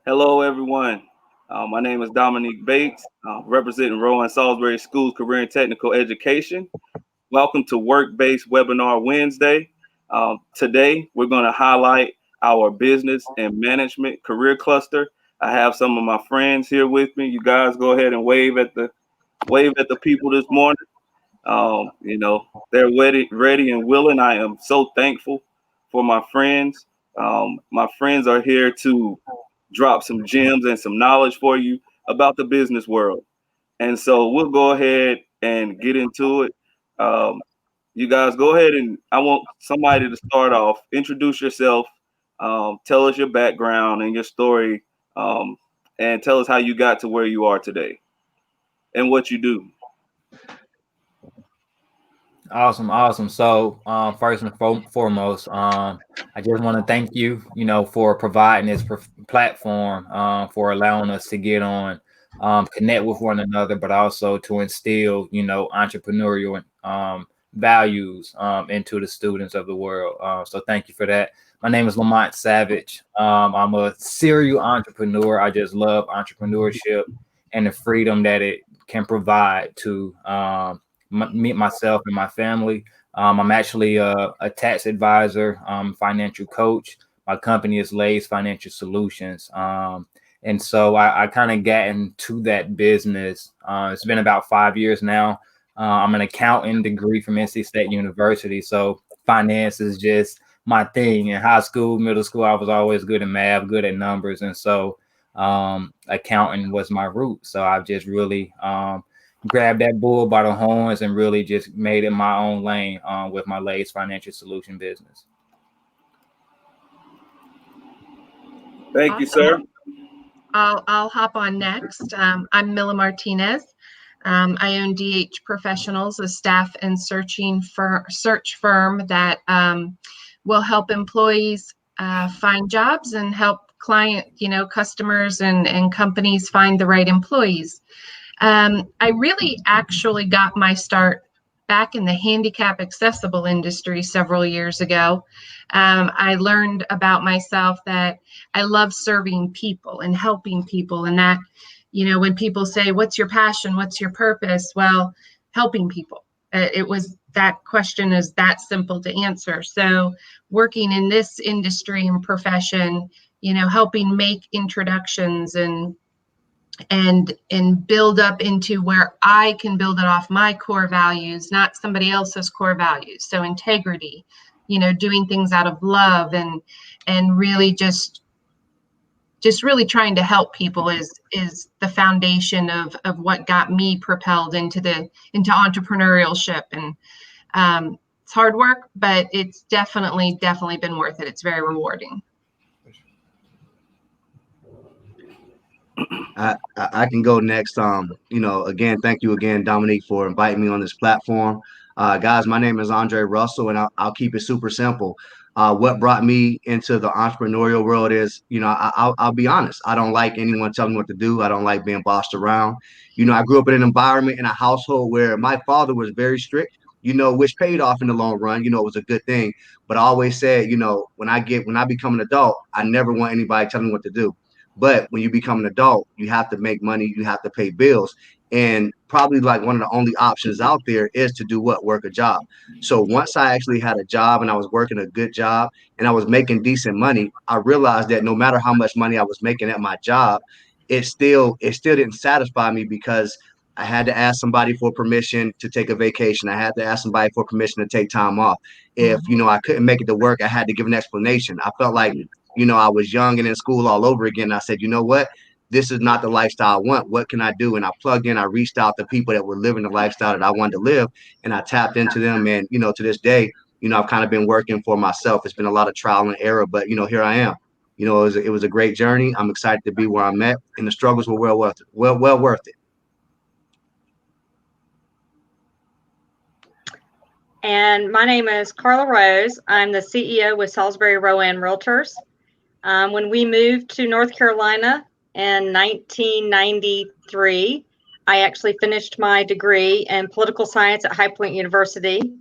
Hello, everyone. My name is Dominique Bates, representing Rowan Salisbury School's Career and Technical Education. Welcome to Work-Based Webinar Wednesday. Today, we're going to highlight our business and management career cluster. I have some of my friends here with me. You guys go ahead and wave at the people this morning. They're ready and willing. I am so thankful for my friends. My friends are here to drop some gems and some knowledge for you about the business world. And so we'll go ahead and get into it. Um, you guys go ahead and I want somebody to start off. Introduce yourself. Tell us your background and your story, and tell us how you got to where you are today and what you do. Awesome. So, first and foremost, I just want to thank you, for providing this platform, for allowing us to get on, connect with one another, but also to instill, entrepreneurial values into the students of the world. So, thank you for that. My name is Lamont Savage. I'm a serial entrepreneur. I just love entrepreneurship and the freedom that it can provide to myself and my family. I'm actually a tax advisor, financial coach. My company is Lay's Financial Solutions. And so I kind of got into that business. It's been about 5 years now. I'm an accounting degree from NC State University. So finance is just my thing. In high school, middle school, I was always good at math, good at numbers. And so accounting was my root. So I've just really grabbed that bull by the horns and really just made it my own lane with my Lay's Financial Solution business. Thank you, sir. I'll hop on next. I'm Milla Martinez. I own DH Professionals, a staff and search firm that will help employees find jobs and help customers and companies find the right employees. I really actually got my start back in the handicap accessible industry several years ago. I learned about myself that I love serving people and helping people, and that, when people say, "What's your passion? What's your purpose?" Well, helping people. That question is that simple to answer. So working in this industry and profession, helping make introductions and build up into where I can build it off my core values, not somebody else's core values. So integrity, doing things out of love and really just really trying to help people is the foundation of what got me propelled into entrepreneurship. And it's hard work, but it's definitely been worth it. It's very rewarding. I can go next. Again, thank you again, Dominique, for inviting me on this platform. Guys, my name is Aundray Russell, and I'll keep it super simple. What brought me into the entrepreneurial world is, I'll be honest. I don't like anyone telling me what to do. I don't like being bossed around. I grew up in an environment, in a household where my father was very strict, which paid off in the long run. It was a good thing. But I always said, when I become an adult, I never want anybody telling me what to do. But when you become an adult, you have to make money, you have to pay bills. And probably like one of the only options out there is to do what? Work a job. So once I actually had a job and I was working a good job and I was making decent money, I realized that no matter how much money I was making at my job, it still didn't satisfy me because I had to ask somebody for permission to take a vacation. I had to ask somebody for permission to take time off. If, I couldn't make it to work, I had to give an explanation. I felt like I was young and in school all over again. I said, you know what? This is not the lifestyle I want. What can I do? And I plugged in, I reached out to people that were living the lifestyle that I wanted to live, and I tapped into them. And, to this day, I've kind of been working for myself. It's been a lot of trial and error, but, here I am. It was a great journey. I'm excited to be where I'm at, and the struggles were well worth it. Well worth it. And my name is Carla Rose. I'm the CEO with Salisbury Rowan Realtors. When we moved to North Carolina in 1993, I actually finished my degree in political science at High Point University.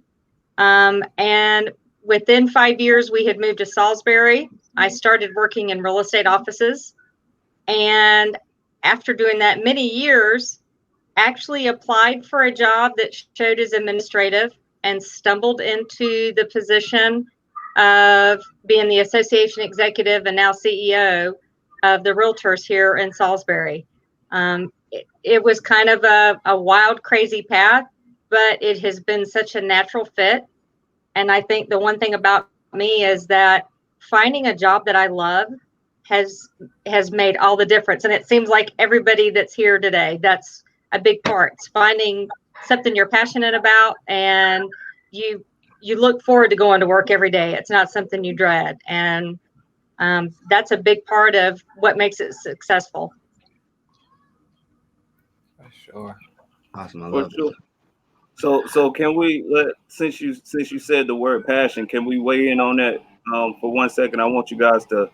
And within 5 years, we had moved to Salisbury. I started working in real estate offices. And after doing that many years, actually applied for a job that showed as administrative and stumbled into the position of being the association executive and now CEO of the realtors here in Salisbury. It was kind of a wild, crazy path, but it has been such a natural fit. And I think the one thing about me is that finding a job that I love has made all the difference. And it seems like everybody that's here today, that's a big part. It's finding something you're passionate about, and you look forward to going to work every day. It's not something you dread. And that's a big part of what makes it successful. For sure. Awesome. I For love sure. it. So can we since you said the word passion, can we weigh in on that for 1 second? I want you guys to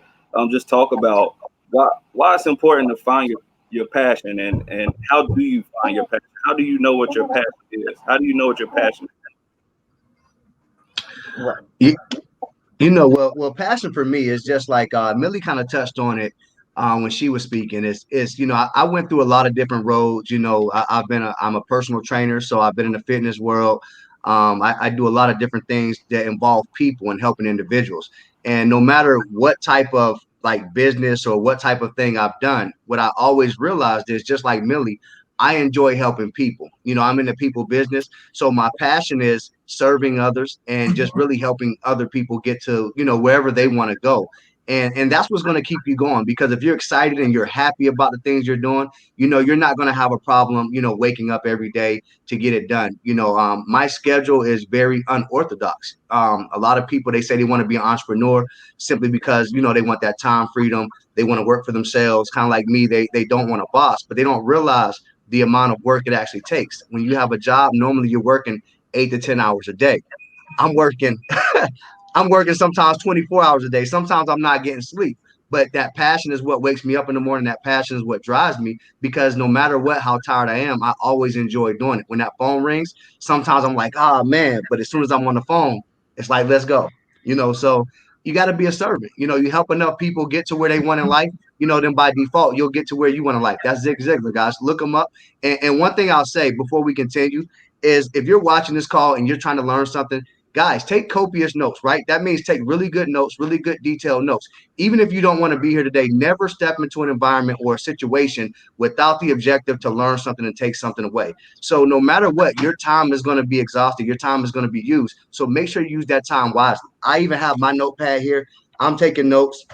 just talk about why it's important to find your passion, and how do you find your passion? How do you know what your passion is? How do you know what your passion is? Right. Well, passion for me is just like Millie kind of touched on it when she was speaking. It's I went through a lot of different roads. I'm a personal trainer, so I've been in the fitness world. I do a lot of different things that involve people and helping individuals. And no matter what type of like business or what type of thing I've done, what I always realized is just like Millie, I enjoy helping people. I'm in the people business. So my passion is serving others and just really helping other people get to, wherever they want to go. And that's what's going to keep you going, because if you're excited and you're happy about the things you're doing, you're not going to have a problem, waking up every day to get it done. My schedule is very unorthodox. A lot of people, they say they want to be an entrepreneur simply because, they want that time freedom. They want to work for themselves. Kind of like me, they don't want a boss, but they don't realize the amount of work it actually takes. When you have a job, normally you're working 8 to 10 hours a day. I'm working I'm working sometimes 24 hours a day. Sometimes I'm not getting sleep. But that passion is what wakes me up in the morning. That passion is what drives me, because no matter how tired I am, I always enjoy doing it. When that phone rings, sometimes I'm like, oh man, but as soon as I'm on the phone, it's like, let's go. So you got to be a servant. You help enough people get to where they want in life, then by default, you'll get to where you want in life. That's Zig Ziglar, guys. Look him up. And one thing I'll say before we continue is, if you're watching this call and you're trying to learn something, guys, take copious notes, right? That means take really good notes, really good detailed notes. Even if you don't want to be here today, never step into an environment or a situation without the objective to learn something and take something away. So no matter what, your time is going to be exhausted. Your time is going to be used. So make sure you use that time wisely. I even have my notepad here. I'm taking notes.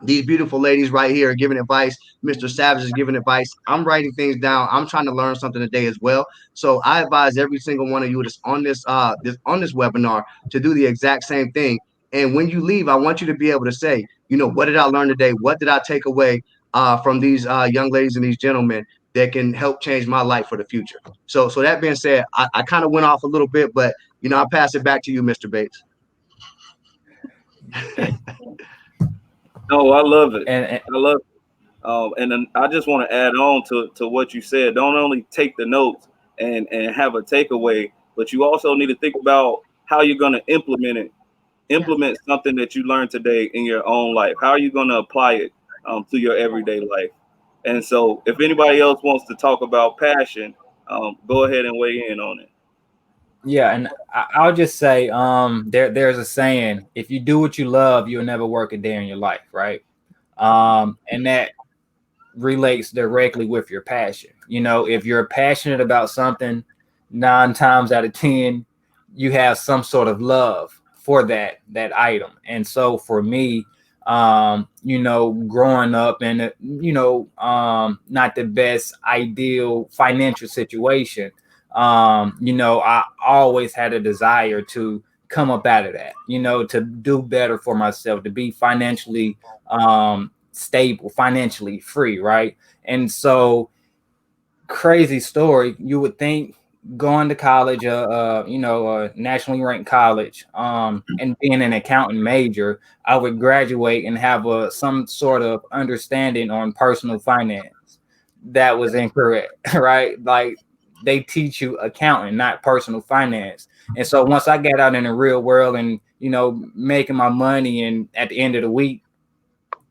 These beautiful ladies right here are giving advice. Mr. Savage is giving advice. I'm writing things down. I'm trying to learn something today as well. So I advise every single one of you that's on this webinar to do the exact same thing. And when you leave, I want you to be able to say, what did I learn today? What did I take away from these young ladies and these gentlemen that can help change my life for the future? So that being said, I kind of went off a little bit, but I'll pass it back to you, Mr. Bates. No, I love it. And I love it. And then I just want to add on to what you said. Don't only take the notes and have a takeaway, but you also need to think about how you're going to implement something that you learned today in your own life. How are you going to apply it to your everyday life? And so if anybody else wants to talk about passion, go ahead and weigh in on it. yeah, and I'll just say, there's a saying: if you do what you love, you'll never work a day in your life, right? And that relates directly with your passion. If you're passionate about something, 9 times out of 10, you have some sort of love for that item. And so for me, growing up in not the best ideal financial situation, I always had a desire to come up out of that, to do better for myself, to be financially stable, financially free, right? And so, crazy story, you would think going to college, a nationally ranked college, and being an accountant major, I would graduate and have some sort of understanding on personal finance. That was incorrect, right? Like, they teach you accounting, not personal finance. And so once I got out in the real world and, making my money, and at the end of the week,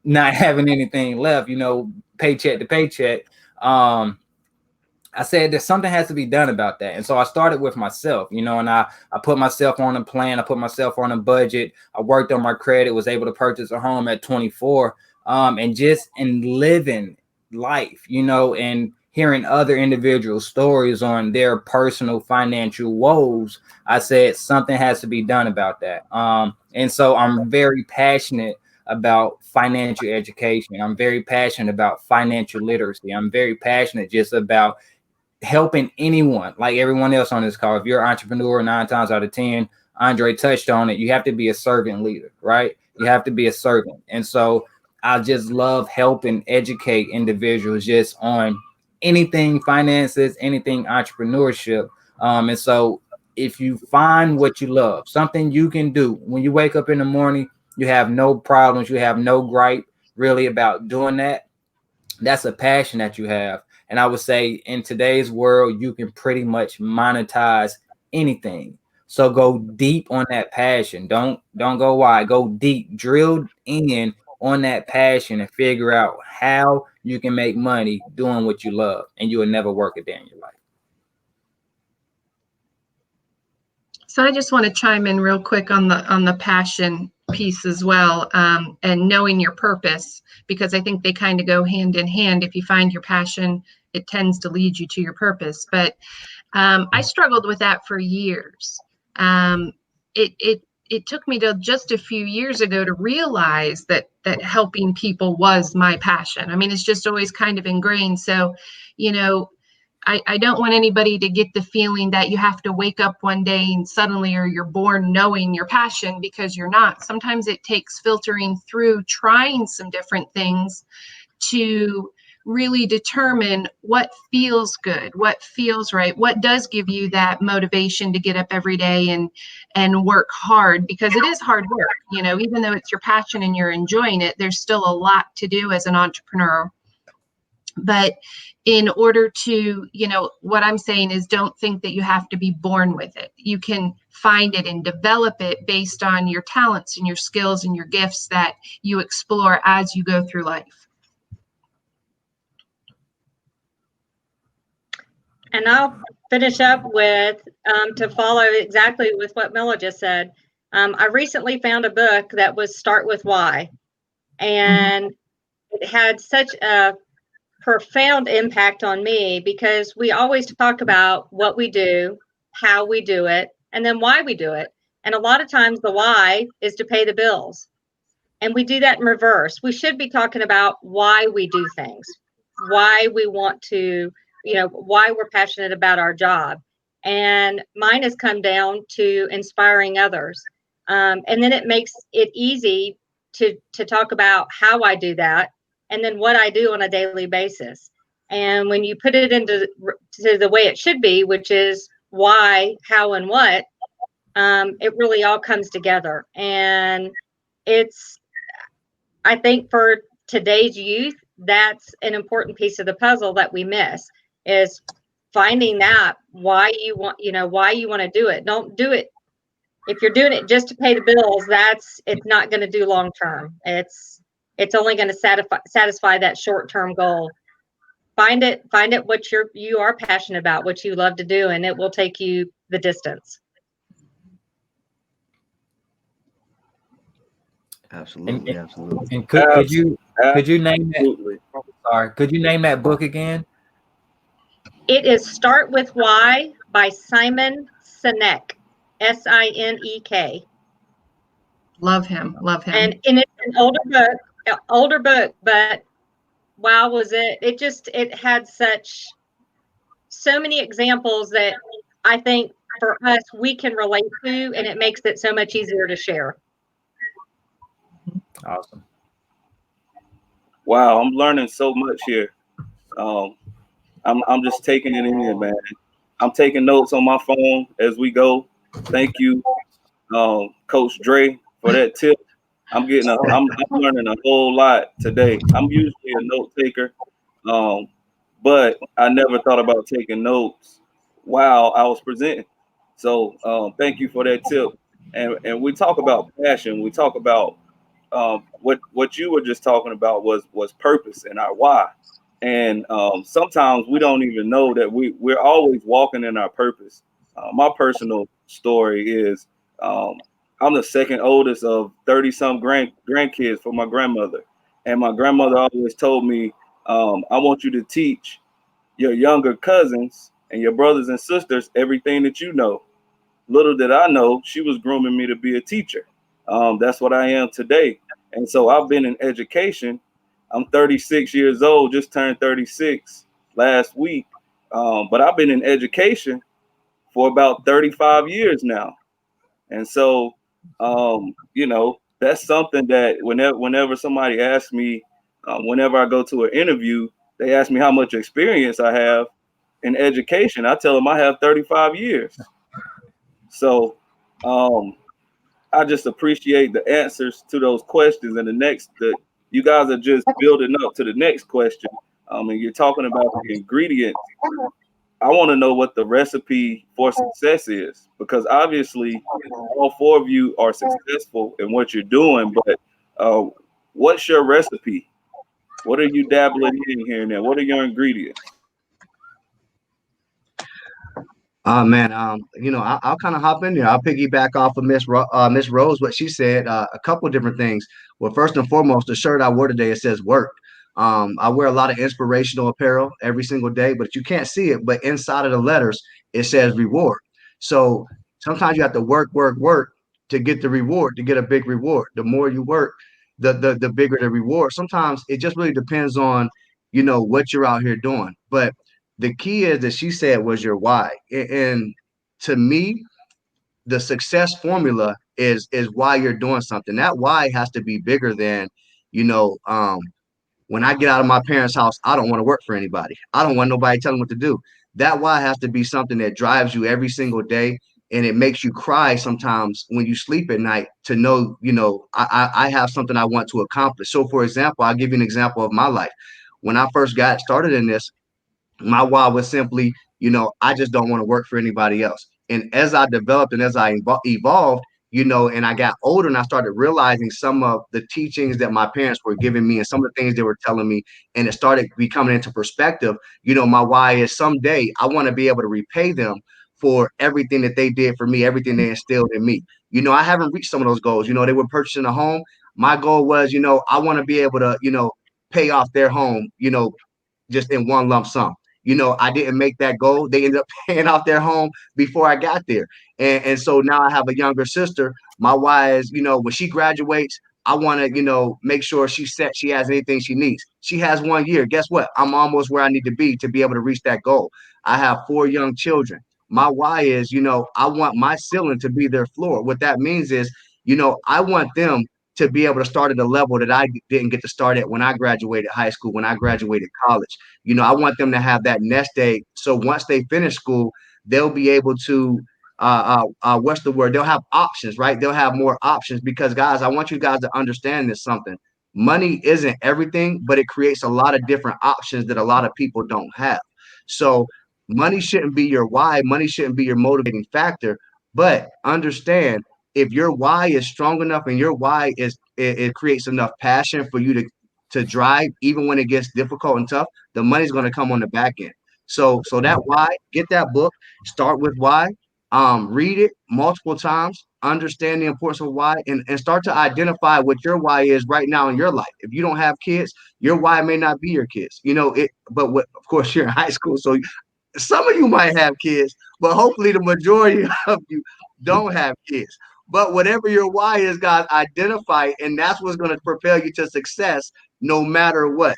not having anything left, paycheck to paycheck. I said that something has to be done about that. And so I started with myself, you know, and I put myself on a plan. I put myself on a budget. I worked on my credit, was able to purchase a home at 24, and just in living life, you know, and hearing other individual stories on their personal financial woes. I said something has to be done about that. And so I'm very passionate about financial education. I'm very passionate about financial literacy. I'm very passionate just about helping anyone, like everyone else on this call. If you're an entrepreneur, 9 times out of 10, Aundray touched on it, you have to be a servant leader, right? You have to be a servant. And so I just love helping educate individuals just on anything finances, anything entrepreneurship. And so if you find what you love, something you can do when you wake up in the morning, you have no problems, you have no gripe really about doing that. That's a passion that you have. And I would say in today's world, you can pretty much monetize anything. So go deep on that passion. Don't go wide. Go deep. Drill in on that passion and figure out how you can make money doing what you love, and you will never work a day in your life. So I just want to chime in real quick on the passion piece as well, and knowing your purpose, because I think they kind of go hand in hand. If you find your passion, it tends to lead you to your purpose. But I struggled with that for years. It took me to just a few years ago to realize that helping people was my passion. I mean, it's just always kind of ingrained. So, you know, I don't want anybody to get the feeling that you have to wake up one day and suddenly, or you're born knowing your passion, because you're not. Sometimes it takes filtering through, trying some different things to really determine what feels good, what feels right, what does give you that motivation to get up every day and work hard, because it is hard work. You know, even though it's your passion and you're enjoying it, there's still a lot to do as an entrepreneur. But in order to, you know, what I'm saying is, don't think that you have to be born with it. You can find it and develop it based on your talents and your skills and your gifts that you explore as you go through life. And I'll finish up with, to follow exactly with what Milla just said. I recently found a book that was Start With Why. And it had such a profound impact on me, because we always talk about what we do, how we do it, and then why we do it. And a lot of times the why is to pay the bills. And we do that in reverse. We should be talking about why we do things, why we want to, you know, why we're passionate about our job. And mine has come down to inspiring others. And then it makes it easy to talk about how I do that, and then what I do on a daily basis. And when you put it into the way it should be, which is why, how, and what, it really all comes together. And I think for today's youth, that's an important piece of the puzzle that we miss, is finding that why you want to do it. Don't do it. If you're doing it just to pay the bills, it's not going to do long term. It's only going to satisfy that short-term goal. Find it what you are passionate about, what you love to do, and it will take you the distance. Absolutely, absolutely. And could you name that? Sorry, could you name that book again? It is Start With Why by Simon Sinek, Sinek. Love him. And it's an older book, but wow, was it had so many examples that I think for us, we can relate to, and it makes it so much easier to share. Awesome. Wow, I'm learning so much here. I'm just taking it in, man. I'm taking notes on my phone as we go. Thank you, Coach Dre, for that tip. I'm learning a whole lot today. I'm usually a note taker, but I never thought about taking notes while I was presenting. So thank you for that tip. And we talk about passion. We talk about what you were just talking about was purpose and our why. And sometimes we don't even know that we're always walking in our purpose. My personal story is I'm the second oldest of 30 some grandkids for my grandmother. And my grandmother always told me, I want you to teach your younger cousins and your brothers and sisters everything that you know. Little did I know, she was grooming me to be a teacher. That's what I am today. And so I've been in education. I'm 36 years old, just turned 36 last week. But I've been in education for about 35 years now. And so, that's something that whenever somebody asks me, whenever I go to an interview, they ask me how much experience I have in education. I tell them I have 35 years. So I just appreciate the answers to those questions. And that you guys are just building up to the next question. And you're talking about the ingredients. I want to know what the recipe for success is, because obviously all four of you are successful in what you're doing, but what's your recipe? What are you dabbling in here and there? What are your ingredients? Man, I'll kind of hop in there. I'll piggyback off of Miss Rose, what she said. A couple of different things. Well, first and foremost, the shirt I wore today, it says work. I wear a lot of inspirational apparel every single day, but you can't see it. But inside of the letters, it says reward. So sometimes you have to work to get the reward, to get a big reward. The more you work, the bigger the reward. Sometimes it just really depends on, what you're out here doing. But the key is that she said was your why. And to me, the success formula is why you're doing something. That why has to be bigger than, you know, when I get out of my parents' house, I don't want to work for anybody. I don't want nobody telling what to do. That why has to be something that drives you every single day. And it makes you cry sometimes when you sleep at night to know, I have something I want to accomplish. So, for example, I'll give you an example of my life. When I first got started in this, my why was simply, I just don't want to work for anybody else. And as I developed and as I evolved, and I got older and I started realizing some of the teachings that my parents were giving me and some of the things they were telling me, and it started becoming into perspective. My why is someday I want to be able to repay them for everything that they did for me, everything they instilled in me. I haven't reached some of those goals. They were purchasing a home. My goal was, I want to be able to, pay off their home, just in one lump sum. I didn't make that goal. They ended up paying off their home before I got there. And so now I have a younger sister. My why is, when she graduates, I want to, make sure she's set. She has anything she needs. She has 1 year. Guess what? I'm almost where I need to be able to reach that goal. I have 4 young children. My why is, I want my ceiling to be their floor. What that means is, I want them to be able to start at a level that I didn't get to start at when I graduated high school, when I graduated college. I want them to have that nest egg. So once they finish school, they'll be able to, what's the word? They'll have options, right? They'll have more options because, guys, I want you guys to understand this something. Money isn't everything, but it creates a lot of different options that a lot of people don't have. So money shouldn't be your why. Money shouldn't be your motivating factor. But understand, if your why is strong enough and your why is it creates enough passion for you to drive, even when it gets difficult and tough, the money's going to come on the back end. So that why, get that book, start with why, read it multiple times, understand the importance of why, and start to identify what your why is right now in your life. If you don't have kids, your why may not be your kids, but of course you're in high school, so some of you might have kids, but hopefully the majority of you don't have kids. But whatever your why is, guys, identify it, and that's what's going to propel you to success no matter what.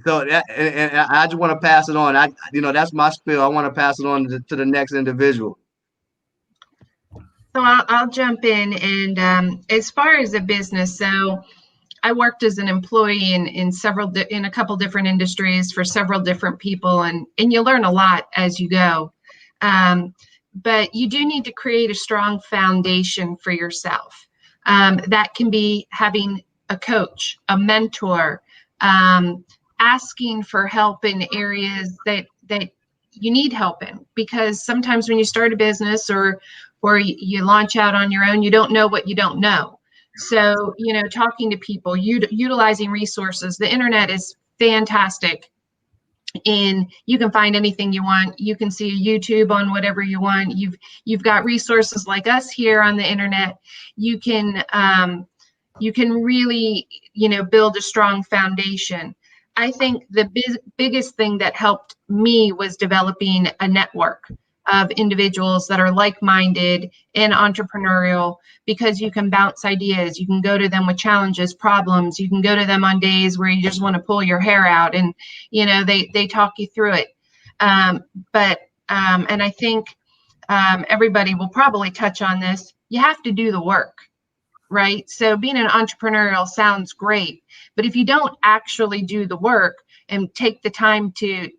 So and I just want to pass it on. That's my spiel. I want to pass it on to the next individual. So I'll jump in, and as far as a business, so I worked as an employee in a couple different industries for several different people, and you learn a lot as you go. But you do need to create a strong foundation for yourself. That can be having a coach, a mentor, asking for help in areas that you need help in, because sometimes when you start a business or or you launch out on your own, you don't know what you don't know. So, talking to people, utilizing resources, the internet is fantastic. And you can find anything you want. You can see a YouTube on whatever you want. You've got resources like us here on the internet. You can really, build a strong foundation. I think the biggest thing that helped me was developing a network of individuals that are like-minded and entrepreneurial, because you can bounce ideas. You can go to them with challenges, problems. You can go to them on days where you just want to pull your hair out, and they talk you through it. And I think everybody will probably touch on this. You have to do the work, right? So being an entrepreneurial sounds great, but if you don't actually do the work and take the time to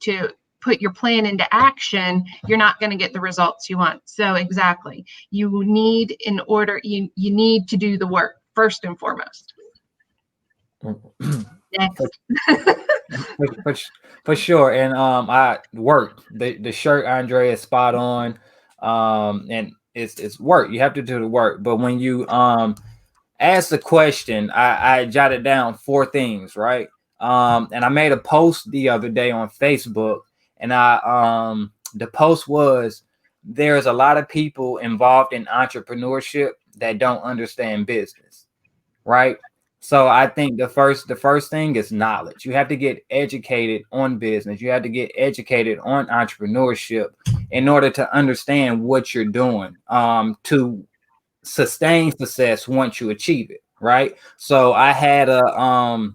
put your plan into action, you're not going to get the results you want. So exactly, you need to do the work first and foremost. Next. for sure. And I worked the shirt, Aundray, is spot on. And it's work. You have to do the work. But when you asked the question, I jotted down 4 things, right? And I made a post the other day on Facebook, and the post was, there's a lot of people involved in entrepreneurship that don't understand business, right? So I think the first thing is knowledge. You have to get educated on business. You have to get educated on entrepreneurship in order to understand what you're doing to sustain success once you achieve it, right? So I had a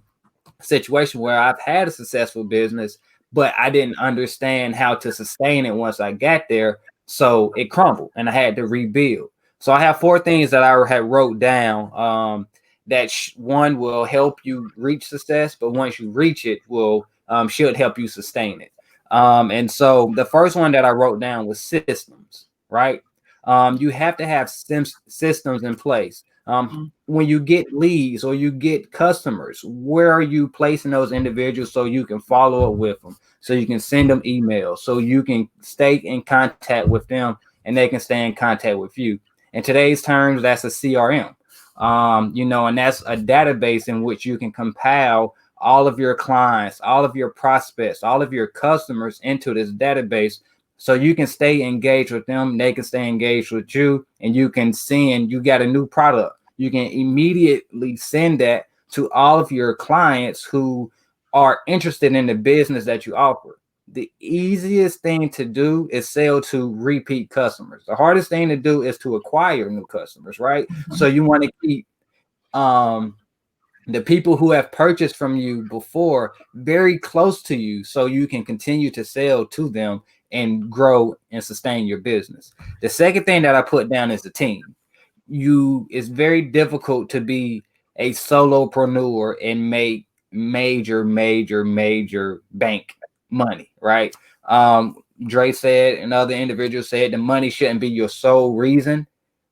situation where I've had a successful business, but I didn't understand how to sustain it once I got there. So it crumbled and I had to rebuild. So I have 4 things that I had wrote down that one will help you reach success, but once you reach it, will should help you sustain it. And so the first one that I wrote down was systems, right? You have to have systems in place. When you get leads or you get customers, where are you placing those individuals so you can follow up with them, so you can send them emails, so you can stay in contact with them and they can stay in contact with you? In today's terms, that's a CRM, and that's a database in which you can compile all of your clients, all of your prospects, all of your customers into this database, so you can stay engaged with them, they can stay engaged with you, and you can send, you got a new product, you can immediately send that to all of your clients who are interested in the business that you offer. The easiest thing to do is sell to repeat customers. The hardest thing to do is to acquire new customers, right? So you want to keep the people who have purchased from you before very close to you, so you can continue to sell to them and grow and sustain your business. The second thing that I put down is the team. It's very difficult to be a solopreneur and make major bank money, right? Dre said, and other individuals said, the money shouldn't be your sole reason,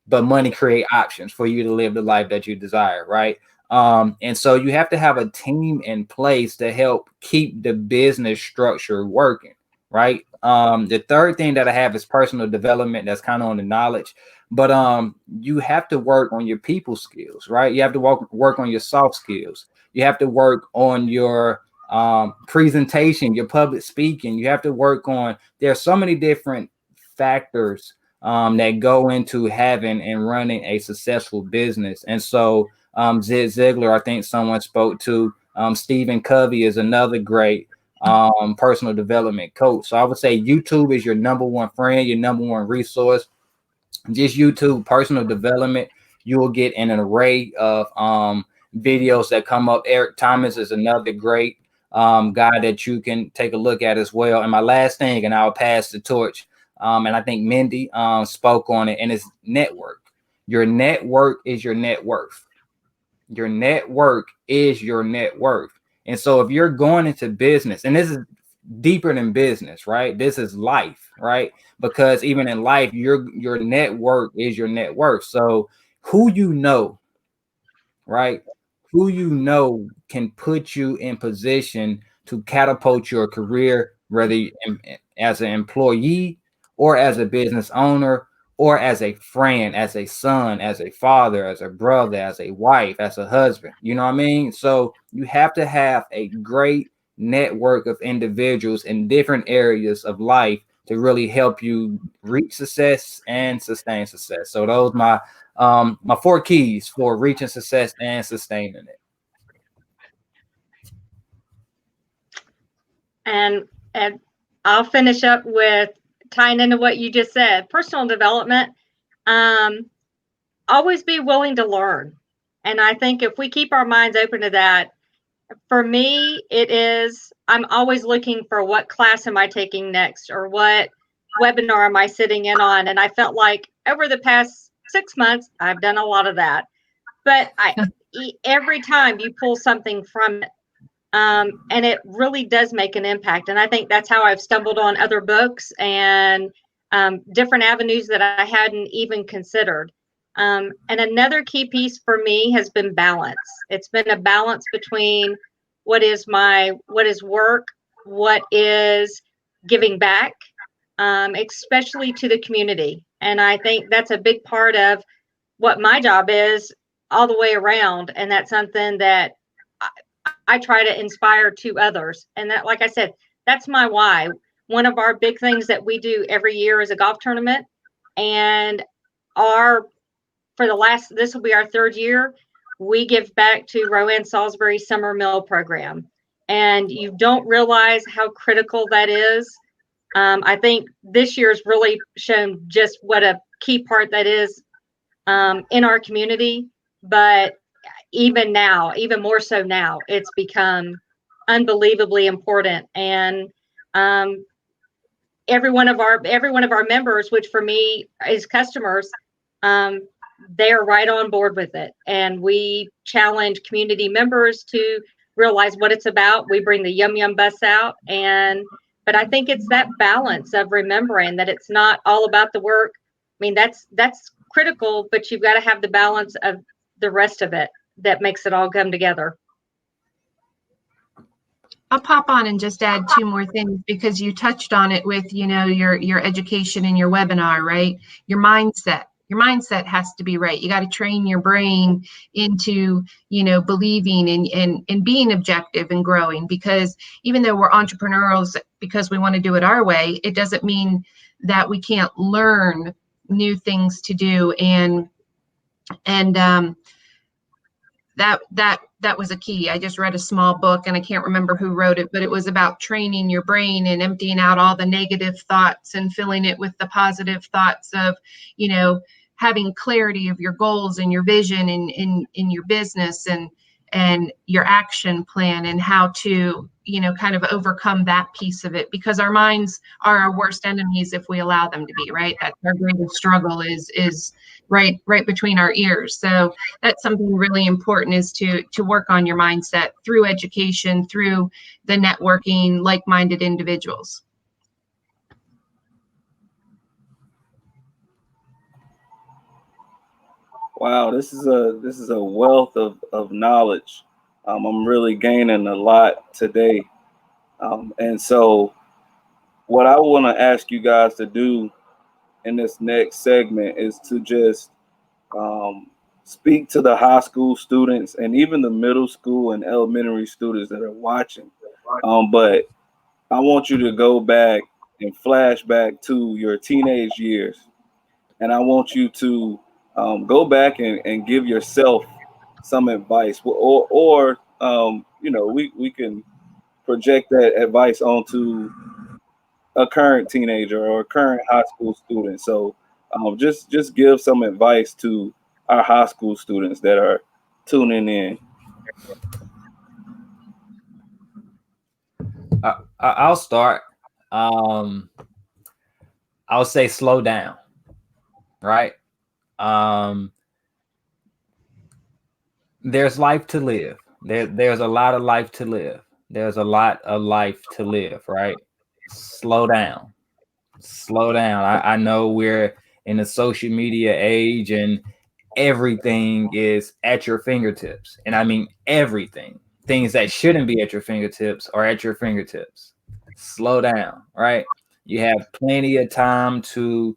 but money create options for you to live the life that you desire, right? And so you have to have a team in place to help keep the business structure working, right? The third thing that I have is personal development. That's kind of on the knowledge, but you have to work on your people skills, right? You have to work on your soft skills. You have to work on your presentation, your public speaking. You have to work on, there are so many different factors that go into having and running a successful business. And so Zig Ziglar, I think someone spoke to, Stephen Covey is another great personal development coach. So I would say YouTube is your number one friend, your number one resource. Just YouTube personal development. You will get an array of videos that come up. Eric Thomas is another great guy that you can take a look at as well. And my last thing, and I'll pass the torch, and I think Mindy spoke on it, and it's network. Your network is your net worth. Your network is your net worth. And so if you're going into business, and this is deeper than business, right? This is life, right? Because even in life, your network is your net worth. So who you know, right? Who you know can put you in position to catapult your career, whether as an employee or as a business owner or as a friend, as a son, as a father, as a brother, as a wife, as a husband. You know what I mean? So you have to have a great network of individuals in different areas of life to really help you reach success and sustain success. So those my 4 keys for reaching success and sustaining it. And I'll finish up with tying into what you just said. Personal development. Always be willing to learn. And I think if we keep our minds open to that, for me, it is, I'm always looking for what class am I taking next, or what webinar am I sitting in on? And I felt like over the past 6 months, I've done a lot of that. But every time you pull something from it, and it really does make an impact. And I think that's how I've stumbled on other books and different avenues that I hadn't even considered. And another key piece for me has been balance. It's been a balance between what is work, what is giving back, especially to the community. And I think that's a big part of what my job is all the way around. And that's something that I try to inspire to others. And that, like I said, that's my why. One of our big things that we do every year is a golf tournament. And this will be our 3rd year, we give back to Rowan Salisbury Summer Mill Program. And you don't realize how critical that is. I think this year's really shown just what a key part that is in our community. But even now, even more so now, it's become unbelievably important. And every one of our members, which for me is customers, they're right on board with it. And we challenge community members to realize what it's about. We bring the Yum Yum bus out, but I think it's that balance of remembering that it's not all about the work. I mean, that's critical, but you've got to have the balance of the rest of it that makes it all come together. I'll pop on and just add 2 more things, because you touched on it with, your education and your webinar, right? Your mindset has to be right. You got to train your brain into, believing and being objective and growing, because even though we're entrepreneurs because we want to do it our way, it doesn't mean that we can't learn new things to do. And that was a key. I just read a small book, and I can't remember who wrote it, but it was about training your brain and emptying out all the negative thoughts and filling it with the positive thoughts of, having clarity of your goals and your vision in your business and your action plan, and how to, kind of overcome that piece of it, because our minds are our worst enemies if we allow them to be, right? That's our greatest struggle is right between our ears. So that's something really important, is to work on your mindset through education, through the networking, like-minded individuals. Wow, this is a wealth of knowledge. I'm really gaining a lot today. And so what I want to ask you guys to do in this next segment is to just speak to the high school students and even the middle school and elementary students that are watching. But I want you to go back and flash back to your teenage years. And I want you to go back and give yourself some advice, or we can project that advice onto a current teenager or a current high school student. So just give some advice to our high school students that are tuning in. I'll start. I'll say slow down, right? There's life to live. There's a lot of life to live. There's a lot of life to live, right? Slow down. Slow down. I know we're in the social media age and everything is at your fingertips. And I mean everything. Things that shouldn't be at your fingertips are at your fingertips. Slow down, right? You have plenty of time to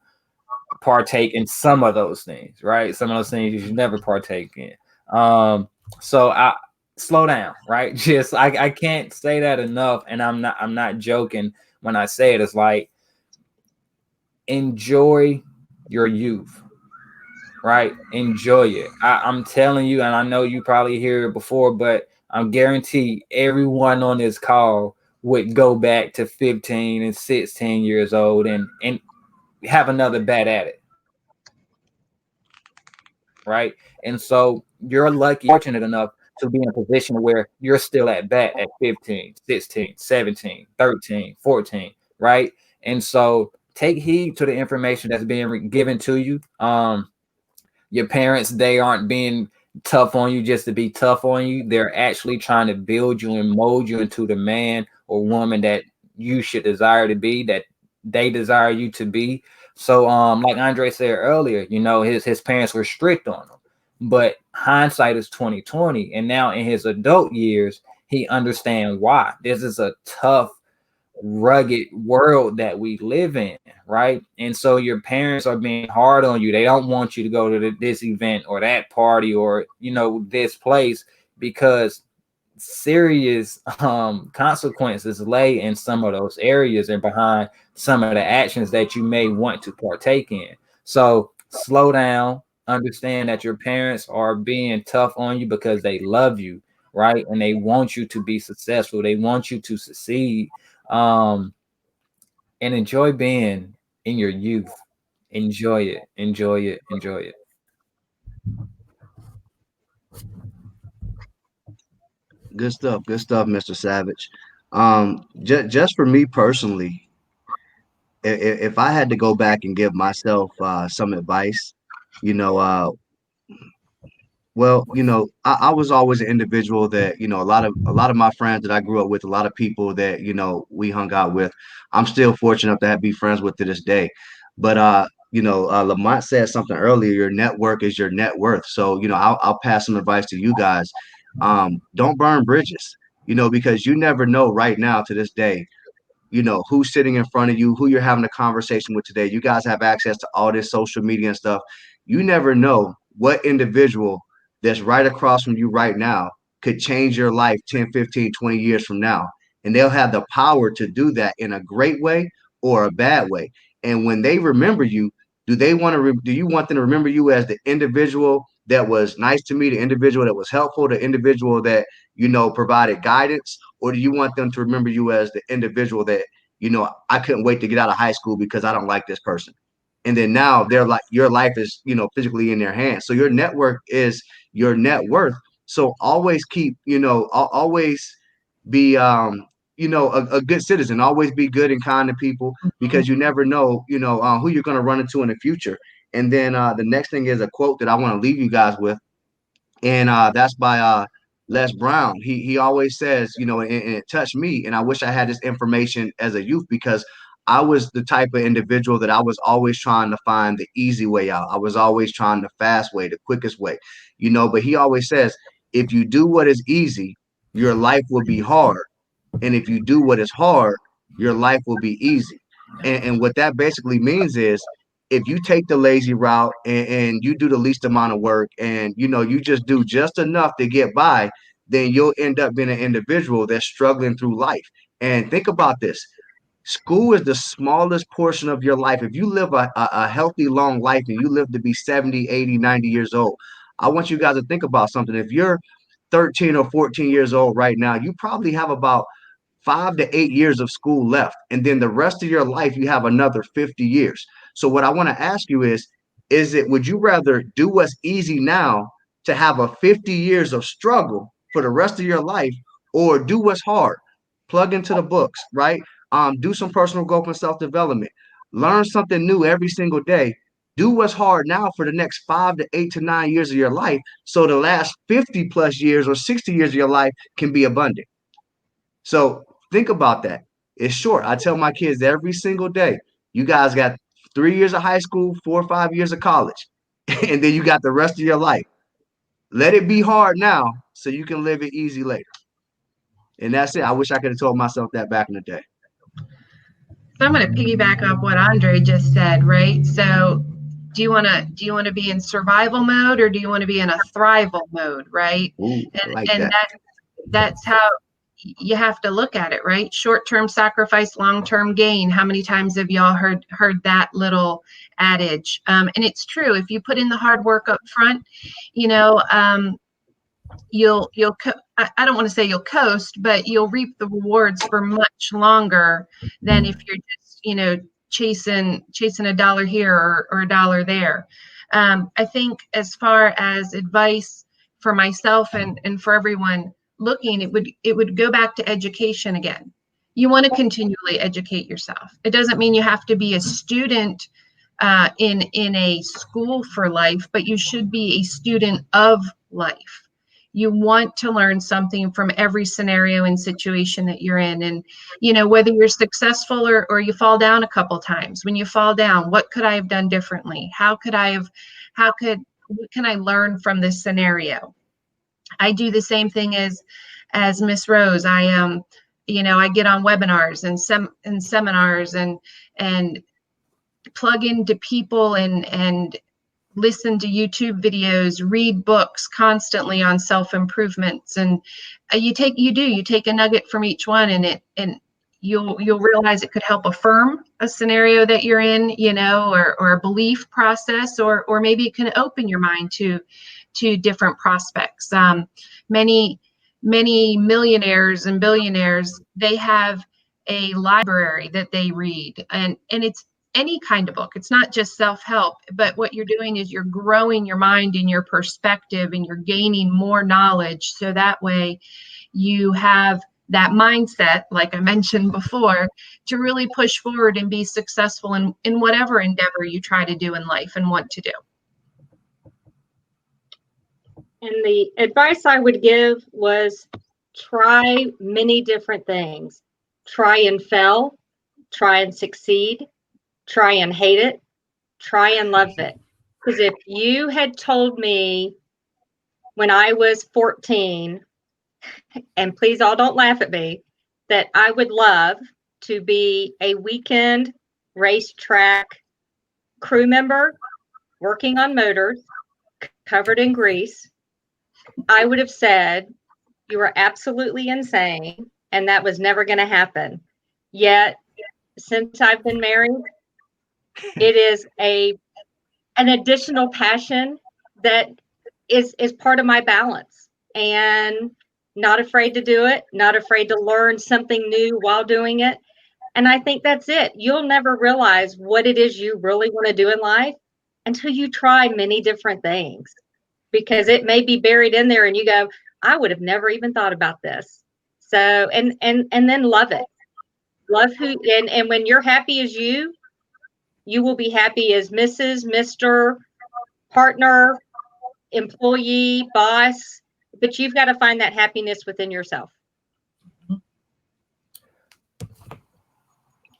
partake in some of those things, right? Some of those things you should never partake in. So I slow down, right? Just I can't say that enough, and I'm not joking when I say it. It's like enjoy your youth, right? Enjoy it. I'm telling you, and I know you probably hear it before, but I'm guaranteed everyone on this call would go back to 15 and 16 years old and have another bat at it, right? And so you're lucky, fortunate enough to be in a position where you're still at bat at 15, 16, 17, 13, 14, right? And so take heed to the information that's being given to you. Your parents, they aren't being tough on you just to be tough on you. They're actually trying to build you and mold you into the man or woman that you should desire to be, that they desire you to be. So like Aundray said earlier, you know, his parents were strict on him, but hindsight is 2020, and now in his adult years he understands why. This is a tough, rugged world that we live in, right? And so your parents are being hard on you. They don't want you to go to this event or that party or, you know, this place, because serious consequences lay in some of those areas and behind some of the actions that you may want to partake in. So slow down, understand that your parents are being tough on you because they love you, right? And they want you to be successful. They want you to succeed. And enjoy being in your youth. Enjoy it, enjoy it, enjoy it. Good stuff, Mr. Savage. Just for me personally, if I had to go back and give myself some advice, you know, well, I was always an individual that, a lot of my friends that I grew up with, a lot of people that, we hung out with, I'm still fortunate enough to be friends with to this day. But Lamont said something earlier, your network is your net worth. So, I'll pass some advice to you guys. Don't burn bridges, because you never know right now to this day, who's sitting in front of you, who you're having a conversation with today. You guys have access to all this social media and stuff. You never know what individual that's right across from you right now could change your life 10, 15, 20 years from now. And they'll have the power to do that in a great way or a bad way. And when they remember you, do you want them to remember you as the individual that was nice to me, the individual that was helpful, the individual that, provided guidance? Or do you want them to remember you as the individual that, I couldn't wait to get out of high school because I don't like this person? And then now they're like, your life is, physically in their hands. So your network is your net worth. So always keep, always be, a good citizen. Always be good and kind to people, because you never know, who you're going to run into in the future. And then the next thing is a quote that I want to leave you guys with, and that's by Les Brown. He always says, and it touched me, and I wish I had this information as a youth, because I was the type of individual that I was always trying to find the easy way out. I was always trying the fast way, the quickest way, But he always says, if you do what is easy, your life will be hard, and if you do what is hard, your life will be easy. And what that basically means is, if you take the lazy route, and you do the least amount of work, and you just do just enough to get by, then you'll end up being an individual that's struggling through life. And think about this. School is the smallest portion of your life. If you live a healthy, long life, and you live to be 70, 80, 90 years old, I want you guys to think about something. If you're 13 or 14 years old right now, you probably have about 5 to 8 years of school left. And then the rest of your life, you have another 50 years. So what I want to ask you is would you rather do what's easy now to have a 50 years of struggle for the rest of your life, or do what's hard? Plug into the books, right? Do some personal growth and self-development. Learn something new every single day. Do what's hard now for the next 5 to 8 to 9 years of your life, so the last 50 plus years or 60 years of your life can be abundant. So think about that. It's short. I tell my kids every single day, you guys got 3 years of high school, 4 or 5 years of college, and then you got the rest of your life. Let it be hard now so you can live it easy later. And that's it. I wish I could have told myself that back in the day. So I'm going to piggyback off what Aundray just said, right? So do you want to be in survival mode, or do you want to be in a thrival mode, right? Ooh, I like And that. that's how you have to look at it, right? Short-term sacrifice, long-term gain. How many times have y'all heard that little adage? And it's true. If you put in the hard work up front, you know, I don't want to say you'll coast, but you'll reap the rewards for much longer than if you're just, you know, chasing a dollar here or a dollar there. I think as far as advice for myself and for everyone looking, it would go back to education again. You want to continually educate yourself. It doesn't mean you have to be a student in a school for life, but you should be a student of life. You want to learn something from every scenario and situation that you're in. And, you know, whether you're successful or you fall down a couple times, when you fall down, what could I have done differently? What can I learn from this scenario? I do the same thing as Miss Rose. You know, I get on webinars and seminars and plug into people and listen to YouTube videos, read books constantly on self-improvements. And you take a nugget from each one, and you'll realize it could help affirm a scenario that you're in, you know, or a belief process, or maybe it can open your mind to different prospects. Many millionaires and billionaires, they have a library that they read, and it's any kind of book. It's not just self-help, but what you're doing is you're growing your mind and your perspective, and you're gaining more knowledge. So that way you have that mindset, like I mentioned before, to really push forward and be successful in whatever endeavor you try to do in life and want to do. And the advice I would give was try many different things. Try and fail, try and succeed, try and hate it, try and love it. Because if you had told me when I was 14, and please all don't laugh at me, that I would love to be a weekend racetrack crew member working on motors covered in grease, I would have said you were absolutely insane and that was never going to happen. Yet, since I've been married, it is an additional passion that is part of my balance, and not afraid to do it, not afraid to learn something new while doing it. And I think that's it. You'll never realize what it is you really want to do in life until you try many different things, because it may be buried in there and you go, I would have never even thought about this. So, and then love it. Love who, and when you're happy as you will be happy as Mrs., Mr., partner, employee, boss, but you've got to find that happiness within yourself.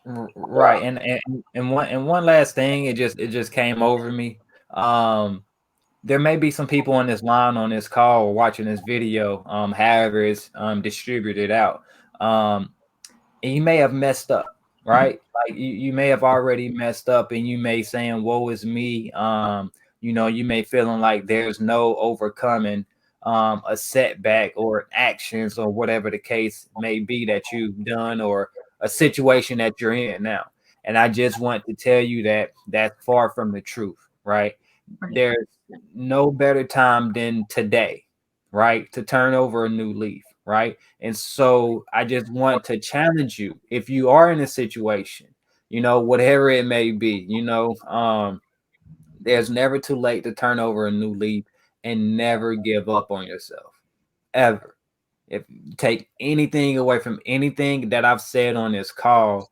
Right. And one last thing, it just came over me. There may be some people on this line, on this call, or watching this video, however it's distributed out. And you may have messed up, right? Like you may have already messed up, and you may saying, woe is me. You know, you may feeling like there's no overcoming a setback or actions or whatever the case may be that you've done, or a situation that you're in now. And I just want to tell you that that's far from the truth, right? There's no better time than today, right, to turn over a new leaf, right? And so I just want to challenge you, if you are in a situation, you know, whatever it may be, you know, there's never too late to turn over a new leaf, and never give up on yourself, ever. If you take anything away from anything that I've said on this call,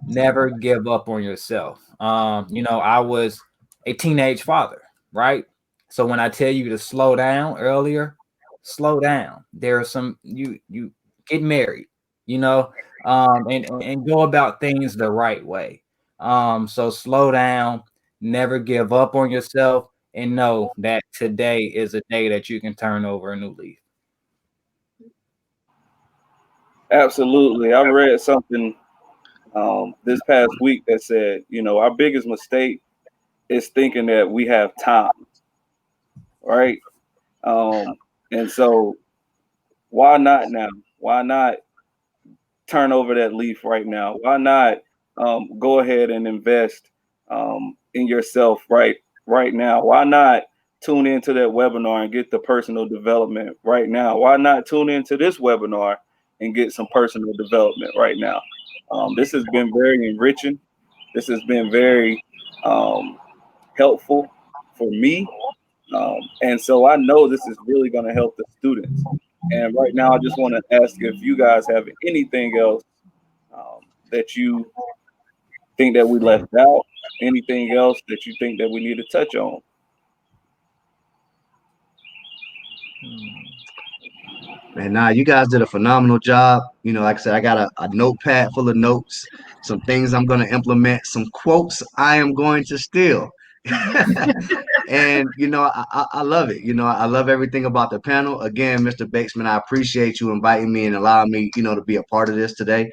never give up on yourself. You know, I was a teenage father, right? So when I tell you to slow down earlier, slow down. There are some, you get married, you know, and go about things the right way. So slow down, never give up on yourself, and know that today is a day that you can turn over a new leaf. Absolutely. I read something this past week that said, you know, our biggest mistake is thinking that we have time, right? And so why not now? Why not turn over that leaf right now? Why not go ahead and invest in yourself right now? Why not tune into that webinar and get the personal development right now? Why not tune into this webinar and get some personal development right now? This has been very enriching. This has been very helpful for me. And so I know this is really going to help the students. And right now, I just want to ask if you guys have anything else that you think that we left out, anything else that you think that we need to touch on. Man, nah, you guys did a phenomenal job. You know, like I said, I got a notepad full of notes, some things I'm going to implement, some quotes I am going to steal. And, you know, I love it. You know, I love everything about the panel. Again, Mr. Batesman, I appreciate you inviting me and allowing me, you know, to be a part of this today.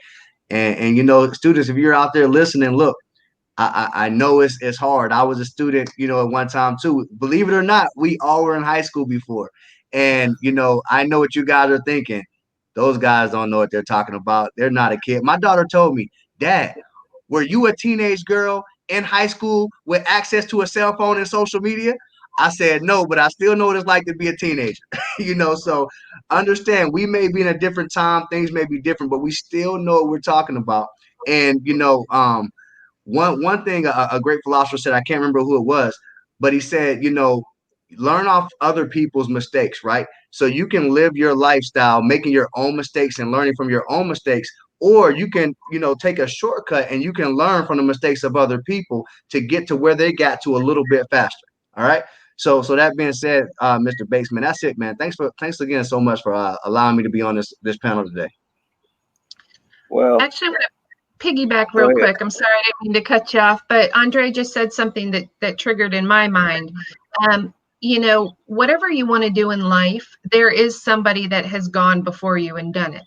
And you know, students, if you're out there listening, look, I know it's hard. I was a student, you know, at one time too. Believe it or not, we all were in high school before. And, you know, I know what you guys are thinking. Those guys don't know what they're talking about. They're not a kid. My daughter told me, Dad, were you a teenage girl in high school with access to a cell phone and social media? I said, no, but I still know what it's like to be a teenager. You know, so understand we may be in a different time. Things may be different, but we still know what we're talking about. And, you know, one thing a great philosopher said, I can't remember who it was, but he said, you know, learn off other people's mistakes, right? So you can live your lifestyle making your own mistakes and learning from your own mistakes, or you can, you know, take a shortcut and you can learn from the mistakes of other people to get to where they got to a little bit faster. All right. So that being said, Mr. Batesman, that's it, man. Thanks again so much for allowing me to be on this panel today. Well, Actually, I'm going to piggyback go real ahead. quick. I'm sorry, I didn't mean to cut you off, but Aundray just said something that triggered in my mind. You know, whatever you want to do in life, there is somebody that has gone before you and done it.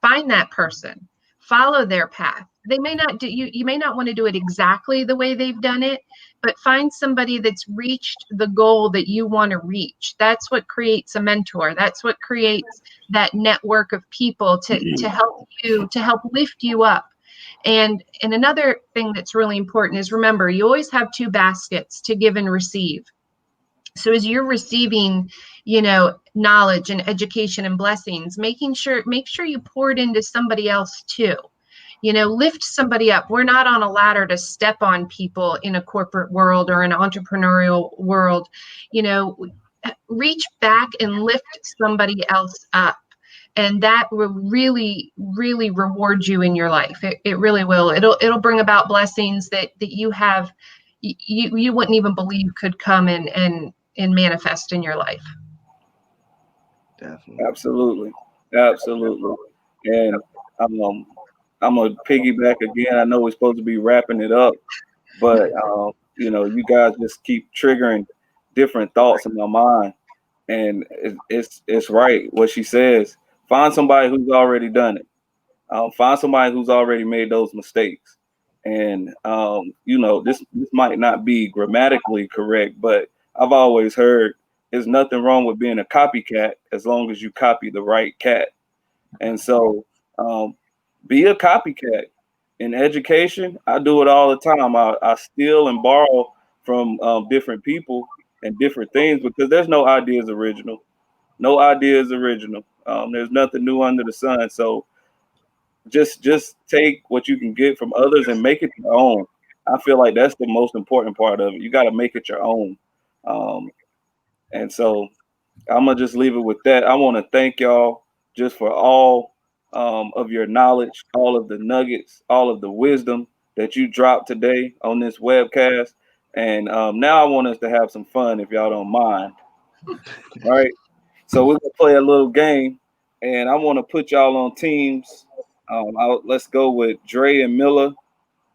Find that person, follow their path. They may not do you may not want to do it exactly the way they've done it, but find somebody that's reached the goal that you want to reach. That's what creates a mentor. That's what creates that network of people to help you, to help lift you up. And another thing that's really important is, remember, you always have two baskets to give and receive. So as you're receiving, you know, knowledge and education and blessings, make sure you pour it into somebody else too. You know, lift somebody up. We're not on a ladder to step on people in a corporate world or an entrepreneurial world. You know, reach back and lift somebody else up. And that will really, really reward you in your life. It really will. It'll bring about blessings that you have you wouldn't even believe could come and manifest in your life. Definitely. Absolutely. And I'm gonna piggyback again. I know we're supposed to be wrapping it up, but you know, you guys just keep triggering different thoughts in my mind, and it's right what she says. Find somebody who's already done it. Find somebody who's already made those mistakes. And you know, this might not be grammatically correct, but I've always heard there's nothing wrong with being a copycat as long as you copy the right cat. And so be a copycat. In education, I do it all the time. I steal and borrow from different people and different things because there's no idea is original. No idea is original. There's nothing new under the sun. So just take what you can get from others and make it your own. I feel like that's the most important part of it. You got to make it your own. And so I'm gonna just leave it with that. I want to thank y'all just for all of your knowledge, all of the nuggets, all of the wisdom that you dropped today on this webcast. And now I want us to have some fun, if y'all don't mind. All right. So we're gonna play a little game, and I want to put y'all on teams. Let's go with Dre and Milla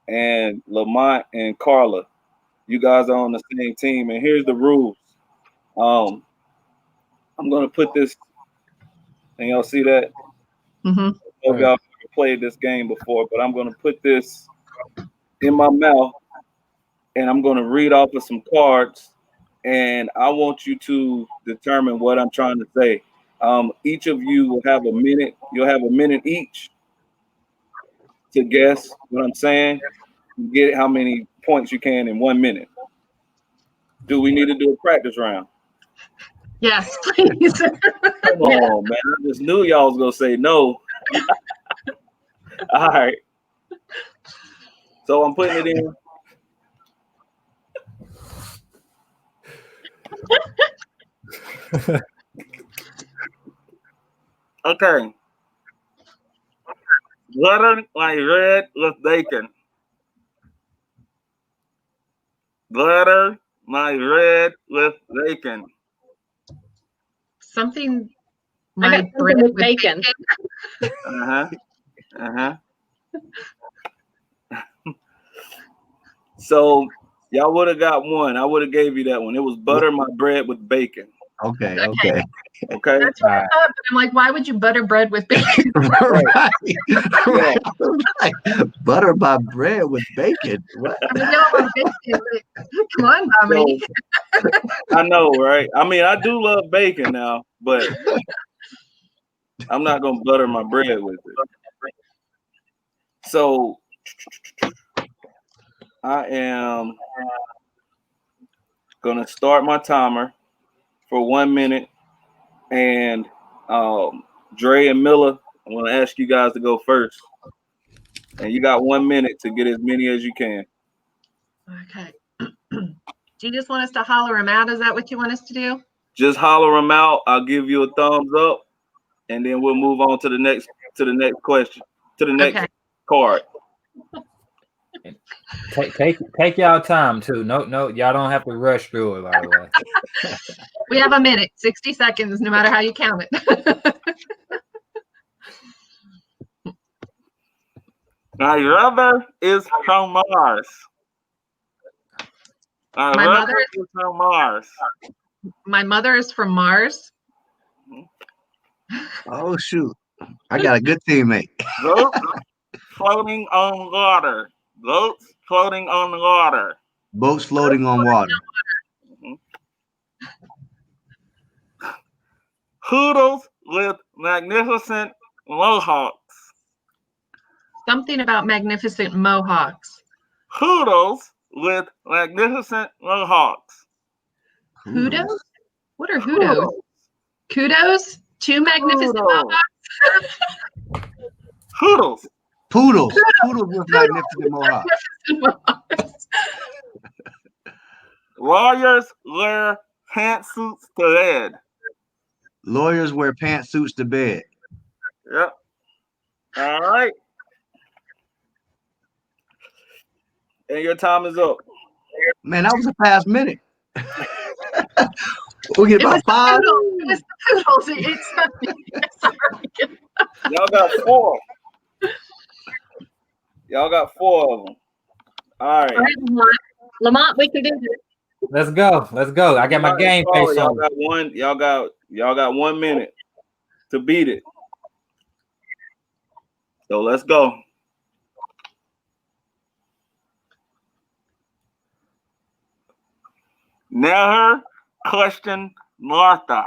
and Lamont and Carla. You guys are on the same team, and here's the rules. Um, I'm gonna put this, and y'all see that? Mm-hmm. I don't know if y'all ever played this game before, but I'm gonna put this in my mouth, and I'm going to read off of some cards, and I want you to determine what I'm trying to say. Each of you will have a minute. You'll have a minute each to guess what I'm saying. Get how many points you can in 1 minute. Do we need to do a practice round? Yes, please. Come on, man. I just knew y'all was going to say no. All right. So I'm putting it in. Okay. Butter like red with bacon. Butter my red with bacon. Something. I got something with bacon. Uh-huh. Uh-huh. So y'all would have got one. I would have gave you that one. It was butter my bread with bacon. Okay. Okay. That's what I thought, but I'm like, why would you butter bread with bacon? Right. Butter my bread with bacon. What? I mean, y'all love bacon, but come on, Dominique. So, I know, right? I mean, I do love bacon now, but I'm not gonna butter my bread with it. So I am gonna start my timer for 1 minute, and Dre and Milla, I'm gonna ask you guys to go first, and you got 1 minute to get as many as you can. Okay. Do you just want us to holler them out? Is that what you want us to do? Just holler them out. I'll give you a thumbs up, and then we'll move on to the next question, to the next card. Take y'all time too. No, y'all don't have to rush through it, by the way. We have a minute, 60 seconds, no matter how you count it. My brother is from Mars. My mother is from Mars. My mother is from Mars. Oh shoot! I got a good teammate. Boats floating on water. Boats floating on water. Boats floating on water. Poodles with magnificent mohawks. Something about magnificent mohawks. Poodles with magnificent mohawks. Kudos? What are kudos? Kudos? Two magnificent mohawks? Poodles. Poodles with magnificent mohawks. Lawyers wear pantsuits to bed. Lawyers wear pantsuits to bed. Yep. All right. And your time is up. Man, that was a past minute. We get about 5. It was the poodles. Sorry. Y'all got 4. Y'all got 4 of them. All right. Lamont, we can do this. Let's go. I got my game face y'all on. got one. Y'all got 1 minute to beat it. So let's go. Never question Martha.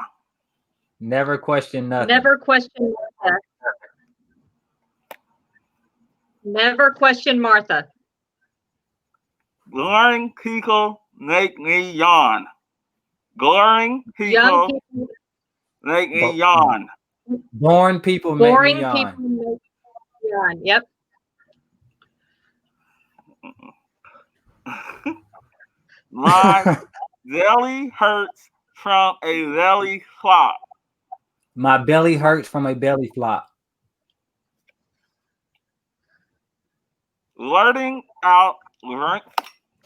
Never question nothing. Never question Martha. Never question Martha. Boring people make me yawn. Boring people make me yawn. Boring people make me yawn. People make me yawn. Yep. My belly hurts from a belly flop. My belly hurts from a belly flop. Learning out.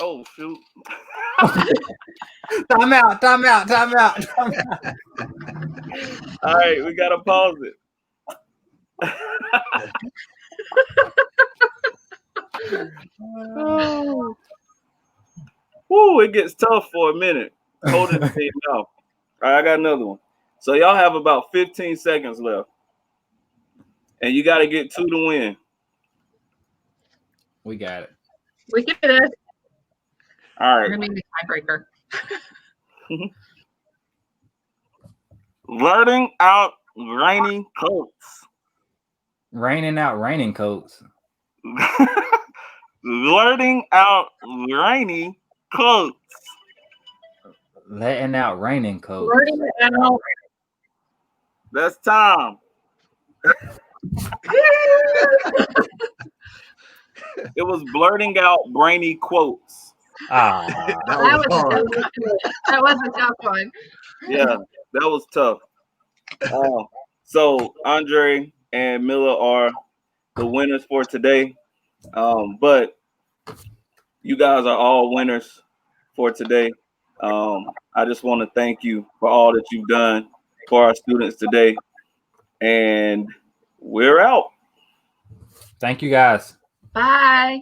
Oh, shoot. Time out. All right, we got to pause it. Oh. Woo, it gets tough for a minute. Hold it team now. All right, I got another one. So y'all have about 15 seconds left. And you got to get 2 to win. We got it. We can do this. All You're right. gonna be the tiebreaker. Blurting out rainy coats. Raining out raining coats. Blurting out rainy coats. Letting out raining coats. Blurting out. That's time. It was blurting out brainy quotes. Ah, That was a tough one. Yeah, that was tough. So Aundray and Milla are the winners for today. But you guys are all winners for today. I just want to thank you for all that you've done for our students today. And we're out. thank you guys. Bye.